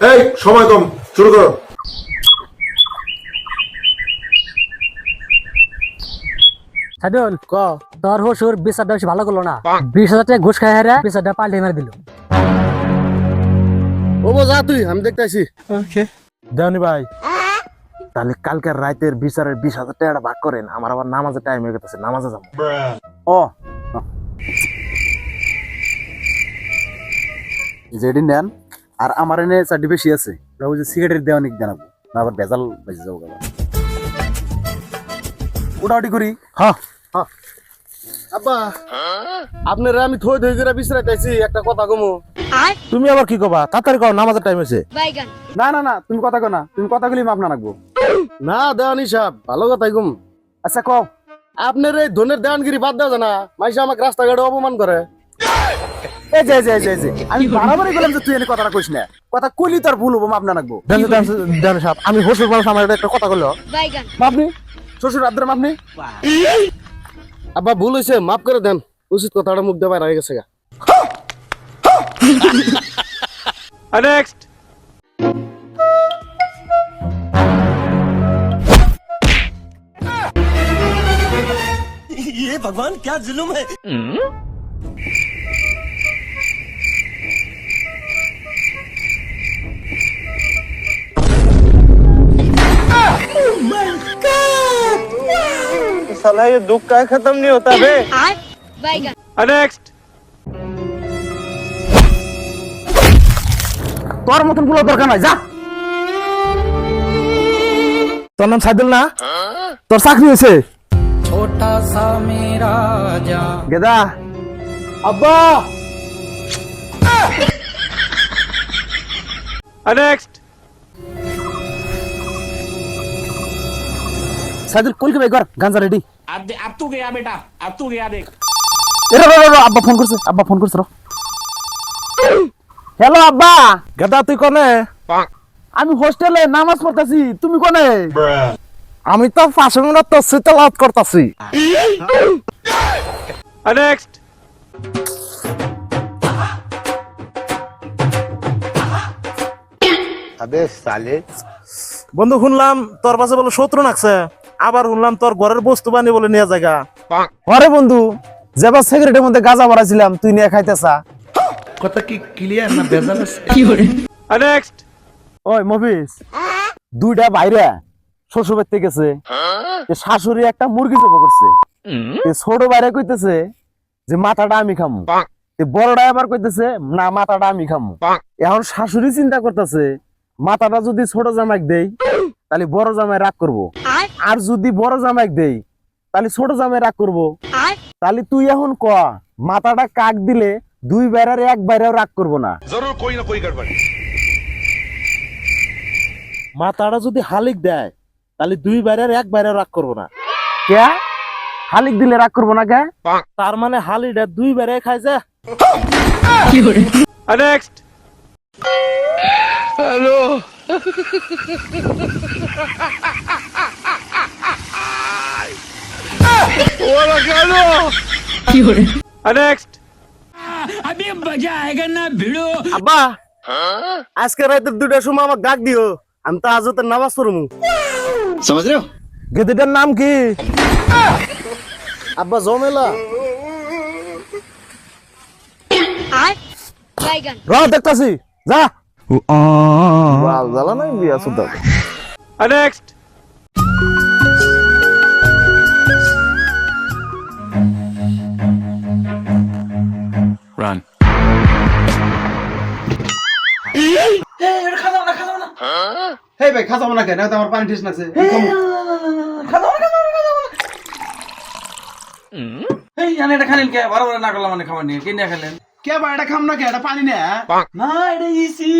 এই সময় কম, শুরু করো। সাইদুল ক তোর হসুর বিচারটা বেশি ভালো করলো না। 20,000 টাকা ঘুষ খাই হারা বিচারটা পাল্টে মার দিল। ও যা তুই, আমি দেখতেছি। ওকে দেওনি ভাই, তাহলে কালকের রাতের বিচারের 20,000 টাকাটা ভাগ করেন, আমার আবার নামাজের টাইম হয়ে গেছে, নামাজে যাবো। ও যেদিন নেন আর আমার এনে চারটি বেশি আছে, ওই যে সিগারেট দেওয়া নিক জানাবো না, আবার ভেজাল বেঁচে যাবো গেল। উঠাউটি করি। হ্যাঁ হ্যাঁ আব্বা, আপনারা আমি থই থই করে বিশ্রাইতেছি, একটা কথা কমু। তুমি আবার কি কবা, তাড়াতাড়ি কও, নামাজের টাইম হয়েছে। না না না, তুমি কথা কো না, তুমি কথা গুলি মাপ না রাখবো না। দেওয়ানি সাহেব ভালো কথাই কম। আচ্ছা কও, আপনার এই ধনের দেওয়ানগিরি বাদ দেওয়া জানা, মাইসা আমাকে রাস্তাঘাটে অপমান করে। এই যে যে যে যে আমি বারবারই বললাম যে তুই এনে কথাটা কইস না, কথা কইলি তোর ভুল হবো, মাপ না রাখবো। দেওনি সাহেব, আমি হসুর মানুষ, আমার একটা কথা বললো। মাপনি শ্বশুর আদ্রে মাপনি। আব্বা ভুল হয়েছে, মাফ করে দেন। উচিত কথাটা মুখ দিয়ে বাইরে হয়ে গেছে গা। নেক্সট ये भगवान क्या जुल्म है। साला ये दुख का खत्म नहीं होता बे। नेक्स्ट তোর মতন গুলো দরকার নাই, যা। তোর নাম সাইদুল না? তোর চাকরি হয়েছে। ছোটা সা মেরা যা গেদা আব্বা नेक्स्ट সাইদুল কইকে ভাই কর, গাঞ্জা রেডি। अब तू गया बेटा, अब तू गया देख। আব্বা ফোন করছে, আব্বা ফোন করছে। হ্যালো আব্বা। গেদা তুই কোনে? আমি হোস্টেলে নামাজ পড়তাছি, তুমি কোনে? আমি তো 5 মিনিট তো তেলাওয়াত করতাছি। नेक्स्ट আবে সালে বন্ধু, শুনলাম তোর পাশে বলে শত্রু নাকছে, আবার শুনলাম তোর ঘরের বস্তু বানি বলে নিয়ে জায়গা। আরে বন্ধু, যেবার সিগারেটের মধ্যে গাঁজা ভরাইছিলাম তুই নিয়ে খাইতেছা। কথা কি ক্লিয়ার না ভেজাল আছে? नेक्स्ट ওই মফিস, দুইটা বাইরে শ্বশুর বাড়িতে গেছে, শাশুড়ি একটা মুরগি জব করছে। ছোট বাইরে কইতেছে যে মাথাটা আমি খামু, বড়টা আবার কইতেছে না মাথাটা আমি খামু। এখন শাশুড়ি চিন্তা করতেছে মাথাটা যদি ছোট জামাইক দেই তাহলে বড় জামাই রাগ করবো, আর যদি বড় জামাইক দেই তাহলে ছোট জামাই রাগ করবো। তাহলে তুই এখন ক, মাথাটা কাক দিলে দুই বাইরের এক বাইরেও রাগ করবো না? জরুর কই না কই গড়বড়। মাথাটা যদি হালিক দেয় তাহলে দুই বাইরের এক বাইরে রাগ করবো না। কে হালিক দিলে রাগ করবো না কে? তার মানে হালিটা দুই বাইরে খাই যা। नेक्स्ट नेक्स्ट अभी मजा आएगा ना भिड़ो। আব্বা আজকে রাতে 2টার সময় আমাকে ডাক দিও, আমি তো আজ তো নামাজ পড়মু। समझ रहे हो? গেদিটার নাম কি? আব্বা জমেলা। র দেখতাছি, যা। বাল জ্বালা নাই বিয়া সুদা। Next Run. হেই ভাই খাজাবো না কেন, আমার পানি টেস্ট লাগছে। এই জানে এটা খাইলেন কে? বারবার না করলাম মানে খাবার নিয়ে কে নিয়ে খেলেন? কে ভাই এটা খাম না কে, এটা পানি না। না এটা ইসি